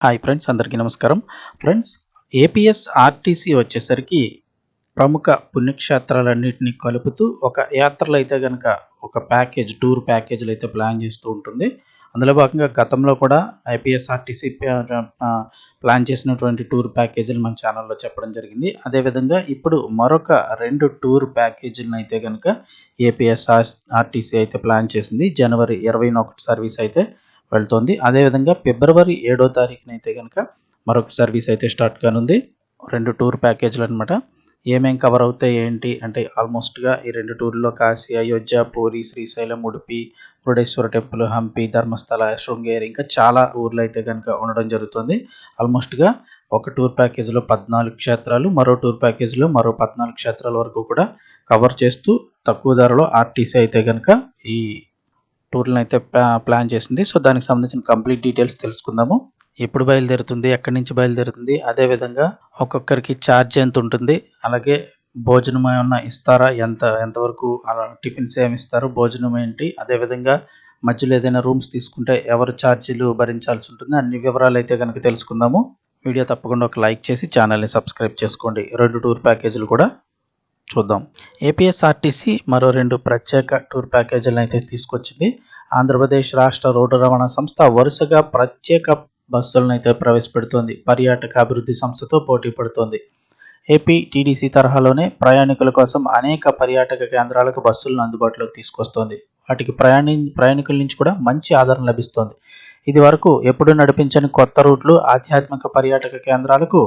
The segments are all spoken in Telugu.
హాయ్ ఫ్రెండ్స్, అందరికీ నమస్కారం. ఫ్రెండ్స్, ఏపీఎస్ ఆర్టీసీ వచ్చేసరికి ప్రముఖ పుణ్యక్షేత్రాలన్నిటిని కలుపుతూ ఒక యాత్రలు అయితే గనక ఒక టూర్ ప్యాకేజీలు అయితే ప్లాన్ చేస్తూ ఉంటుంది. అందులో భాగంగా గతంలో కూడా ఏపీఎస్ ఆర్టీసీ ప్లాన్ చేసినటువంటి టూర్ ప్యాకేజీలు మన ఛానల్లో చెప్పడం జరిగింది. అదేవిధంగా ఇప్పుడు మరొక 2 టూర్ ప్యాకేజీలను అయితే గనక ఏపీఎస్ ఆర్టీసీ అయితే ప్లాన్ చేసింది. జనవరి 21 సర్వీస్ అయితే వెళ్తోంది. అదేవిధంగా ఫిబ్రవరి 7వ తారీఖున అయితే కనుక మరొక సర్వీస్ అయితే స్టార్ట్ కానుంది. 2 టూర్ ప్యాకేజీలు అనమాట. ఏమేం కవర్ అవుతాయి ఏంటి అంటే ఆల్మోస్ట్గా ఈ 2 టూర్లో కాశీ, అయోధ్య, పూరి, శ్రీశైలం, ఉడిపి, మురుడేశ్వర టెంపుల్, హంపి, ధర్మస్థల, శృంగేరి ఇంకా చాలా ఊర్లు అయితే కనుక ఉండడం జరుగుతుంది. ఆల్మోస్ట్గా ఒక టూర్ ప్యాకేజీలో 14 క్షేత్రాలు, మరో టూర్ ప్యాకేజీలో మరో 14 క్షేత్రాల వరకు కూడా కవర్ చేస్తూ తక్కువ ధరలో ఆర్టీసీ అయితే కనుక ఈ టూర్లను అయితే ప్లాన్ చేసింది. సో దానికి సంబంధించిన కంప్లీట్ డీటెయిల్స్ తెలుసుకుందాము. ఎప్పుడు బయలుదేరుతుంది, ఎక్కడి నుంచి బయలుదేరుతుంది, అదేవిధంగా ఒక్కొక్కరికి ఛార్జ్ ఎంత ఉంటుంది, అలాగే భోజనం ఏమన్నా ఇస్తారా, ఎంతవరకు అలా టిఫిన్స్ ఏమి ఇస్తారు, భోజనం ఏంటి, అదేవిధంగా మధ్యలో ఏదైనా రూమ్స్ తీసుకుంటే ఎవరు ఛార్జీలు భరించాల్సి ఉంటుంది, అన్ని వివరాలు అయితే కనుక తెలుసుకుందాము. వీడియో తప్పకుండా ఒక లైక్ చేసి ఛానల్ని సబ్స్క్రైబ్ చేసుకోండి. 2 టూర్ ప్యాకేజీలు కూడా చూద్దాం. ఏపీఎస్ఆర్టీసీ మరో 2 ప్రత్యేక టూర్ ప్యాకేజీలను అయితే తీసుకొచ్చింది. ఆంధ్రప్రదేశ్ రాష్ట్ర రోడ్డు రవాణా సంస్థ వరుసగా ప్రత్యేక బస్సులను అయితే ప్రవేశపెడుతోంది. పర్యాటక అభివృద్ధి సంస్థతో పోటీ పడుతోంది. ఏపీ టీడీసీ తరహాలోనే ప్రయాణికుల కోసం అనేక పర్యాటక కేంద్రాలకు బస్సులను అందుబాటులోకి తీసుకొస్తోంది. వాటికి ప్రయాణికుల నుంచి కూడా మంచి ఆదరణ లభిస్తోంది. ఇది వరకు ఎప్పుడు నడిపించని కొత్త రూట్లు, ఆధ్యాత్మిక పర్యాటక కేంద్రాలకు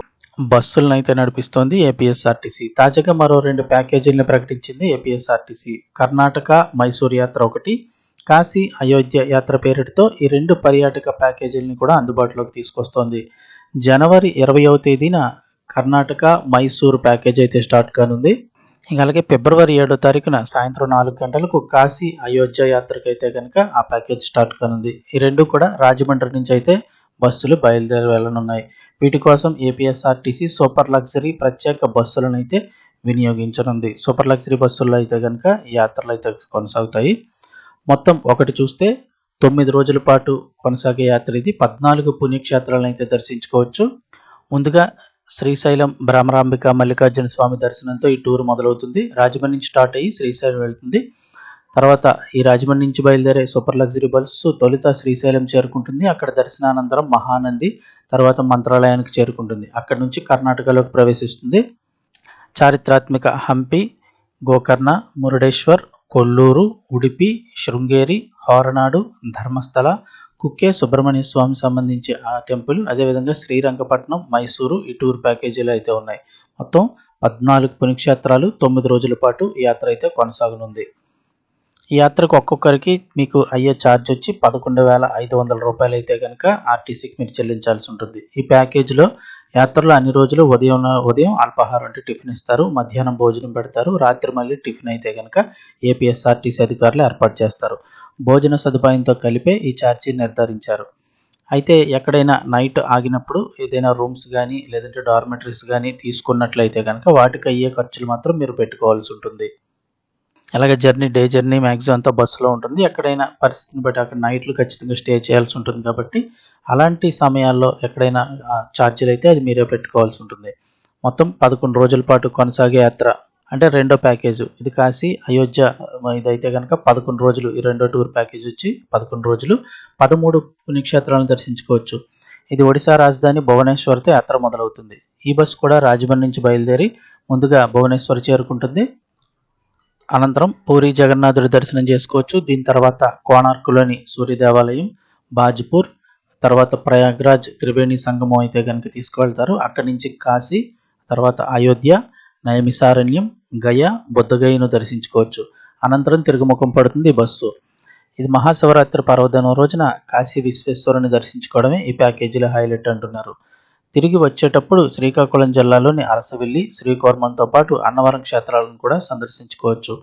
బస్సులను అయితే నడిపిస్తోంది ఏపీఎస్ఆర్టీసీ. తాజాగా మరో 2 ప్యాకేజీలను ప్రకటించింది ఏపీఎస్ఆర్టీసీ. కర్ణాటక మైసూర్ యాత్ర ఒకటి, కాశీ అయోధ్య యాత్ర పేరిటతో ఈ 2 పర్యాటక ప్యాకేజీలను కూడా అందుబాటులోకి తీసుకొస్తోంది. జనవరి 20వ తేదీన కర్ణాటక మైసూర్ ప్యాకేజ్ అయితే స్టార్ట్ కానుంది. అలాగే ఫిబ్రవరి 7వ తారీఖున సాయంత్రం 4 గంటలకు కాశీ అయోధ్య యాత్రకు అయితే కనుక ఆ ప్యాకేజ్ స్టార్ట్ కానుంది. ఈ 2 కూడా రాజమండ్రి నుంచి అయితే బస్సులు బయలుదేరి వెళ్ళనున్నాయి. వీటి కోసం ఏపీఎస్ఆర్టీసీ సూపర్ లగ్జరీ ప్రత్యేక బస్సులను అయితే వినియోగించనుంది. సూపర్ లగ్జరీ బస్సుల్లో అయితే కనుక ఈ యాత్రలు అయితే కొనసాగుతాయి. మొత్తం ఒకటి చూస్తే 9 రోజుల పాటు కొనసాగే యాత్ర ఇది. 14 పుణ్యక్షేత్రాలను అయితే దర్శించుకోవచ్చు. ముందుగా శ్రీశైలం భ్రమరాంబిక మల్లికార్జున స్వామి దర్శనంతో ఈ టూర్ మొదలవుతుంది. రాజమండ్రి నుంచి స్టార్ట్ అయ్యి శ్రీశైలం వెళ్తుంది. తర్వాత ఈ రాజమండ్రి నుంచి బయలుదేరే సూపర్ లగ్జరీ బస్సు తొలుత శ్రీశైలం చేరుకుంటుంది. అక్కడ దర్శనానంతరం మహానంది, తర్వాత మంత్రాలయానికి చేరుకుంటుంది. అక్కడ నుంచి కర్ణాటకలోకి ప్రవేశిస్తుంది. చారిత్రాత్మక హంపి, గోకర్ణ, మురుడేశ్వర్, కొల్లూరు, ఉడిపి, శృంగేరి, హోరనాడు, ధర్మస్థల, కుక్కే సుబ్రహ్మణ్య స్వామి సంబంధించి ఆ టెంపుల్, అదేవిధంగా శ్రీరంగపట్నం, మైసూరు ఈ టూర్ ప్యాకేజీలు అయితే ఉన్నాయి. మొత్తం 14 పుణ్యక్షేత్రాలు 9 రోజుల పాటు ఈ యాత్ర అయితే కొనసాగనుంది. ఈ యాత్రకు ఒక్కొక్కరికి మీకు అయ్యే ఛార్జ్ వచ్చి 11,500 రూపాయలు అయితే కనుక ఆర్టీసీకి మీరు చెల్లించాల్సి ఉంటుంది. ఈ ప్యాకేజీలో యాత్రలో అన్ని రోజులు ఉదయం అల్పాహారం అంటే టిఫిన్ ఇస్తారు, మధ్యాహ్నం భోజనం పెడతారు, రాత్రి మళ్ళీ టిఫిన్ అయితే కనుక ఏపీఎస్ఆర్టీసీ అధికారులు ఏర్పాటు చేస్తారు. భోజన సదుపాయంతో కలిపే ఈ ఛార్జీ నిర్ధారించారు. అయితే ఎక్కడైనా నైట్ ఆగినప్పుడు ఏదైనా రూమ్స్ కానీ లేదంటే డార్మెటరీస్ కానీ తీసుకున్నట్లయితే కనుక వాటికి అయ్యే ఖర్చులు మాత్రం మీరు పెట్టుకోవాల్సి ఉంటుంది. అలాగే డే జర్నీ మ్యాక్సిమం అంతా బస్సులో ఉంటుంది. ఎక్కడైనా పరిస్థితిని బట్టి అక్కడ నైట్లు ఖచ్చితంగా స్టే చేయాల్సి ఉంటుంది కాబట్టి అలాంటి సమయాల్లో ఎక్కడైనా ఛార్జీలు అయితే అది మీరే పెట్టుకోవాల్సి ఉంటుంది. మొత్తం 11 రోజుల పాటు కొనసాగే యాత్ర అంటే 2వ ప్యాకేజు ఇది కాశీ అయోధ్య. ఇదైతే కనుక 11 రోజులు. ఈ 2వ టూర్ ప్యాకేజ్ వచ్చి 11 రోజులు 13 పుణ్యక్షేత్రాలను దర్శించుకోవచ్చు. ఇది ఒడిశా రాజధాని భువనేశ్వర్తో యాత్ర మొదలవుతుంది. ఈ బస్సు కూడా రాజమండ్రి నుంచి బయలుదేరి ముందుగా భువనేశ్వర్ చేరుకుంటుంది. అనంతరం పూరి జగన్నాథుడి దర్శనం చేసుకోవచ్చు. దీని తర్వాత కోణార్కులోని సూర్య దేవాలయం, బాజ్పూర్, తర్వాత ప్రయాగ్రాజ్ త్రివేణి సంగమం అయితే కనుక తీసుకువెళ్తారు. అక్కడి నుంచి కాశీ, తర్వాత అయోధ్య, నైమిసారణ్యం, గయ, బుద్ధగయను దర్శించుకోవచ్చు. అనంతరం తిరుగుముఖం పడుతుంది ఈ బస్సు. ఇది మహాశివరాత్రి పర్వదినం రోజున కాశీ విశ్వేశ్వరుని దర్శించుకోవడమే ఈ ప్యాకేజీల హైలైట్ అంటున్నారు. తిరిగి వచ్చేటప్పుడు శ్రీకాకుళం జిల్లాలోని అరసవిల్లి, శ్రీకోర్మంతో పాటు అన్నవరం క్షేత్రాలను కూడా సందర్శించుకోవచ్చు.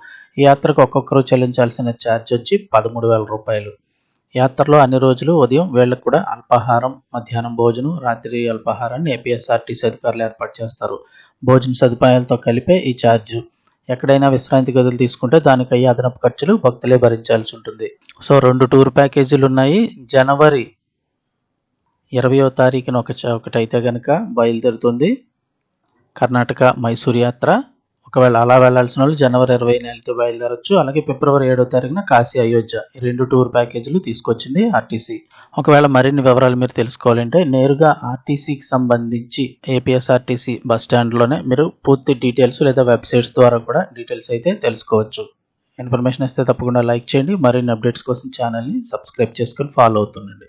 ఈ యాత్రకు ఒక్కొక్కరు చెల్లించాల్సిన ఛార్జ్ వచ్చి 13,000 రూపాయలు. యాత్రలో అన్ని రోజులు ఉదయం వేళకు కూడా అల్పాహారం, మధ్యాహ్నం భోజనం, రాత్రి అల్పాహారాన్ని ఏపీఎస్ఆర్టీసీ అధికారులు ఏర్పాటు చేస్తారు. భోజన సదుపాయాలతో కలిపే ఈ ఛార్జ్. ఎక్కడైనా విశ్రాంతి గదులు తీసుకుంటే దానికి అయ్యే అదనపు ఖర్చులు భక్తులే భరించాల్సి ఉంటుంది. సో 2 టూర్ ప్యాకేజీలు ఉన్నాయి. జనవరి 20వ తారీఖున ఒకటైతే కనుక బయలుదేరుతుంది కర్ణాటక మైసూర్ యాత్ర. ఒకవేళ అలా వెళ్ళాల్సిన వాళ్ళు జనవరి 20న వెళ్తే బయలుదేరొచ్చు. అలాగే ఫిబ్రవరి 7వ తారీఖున కాశీ అయోధ్య ఈ 2 టూర్ ప్యాకేజీలు తీసుకొచ్చింది ఆర్టీసీ. ఒకవేళ మరిన్ని వివరాలు మీరు తెలుసుకోవాలంటే నేరుగా ఆర్టీసీకి సంబంధించి ఏపీఎస్ఆర్టీసీ బస్ స్టాండ్లోనే మీరు పూర్తి డీటెయిల్స్ లేదా వెబ్సైట్స్ ద్వారా కూడా డీటెయిల్స్ అయితే తెలుసుకోవచ్చు. ఇన్ఫర్మేషన్ ఇస్తే తప్పకుండా లైక్ చేయండి. మరిన్ని అప్డేట్స్ కోసం ఛానల్ని సబ్స్క్రైబ్ చేసుకొని ఫాలో అవుతుండండి.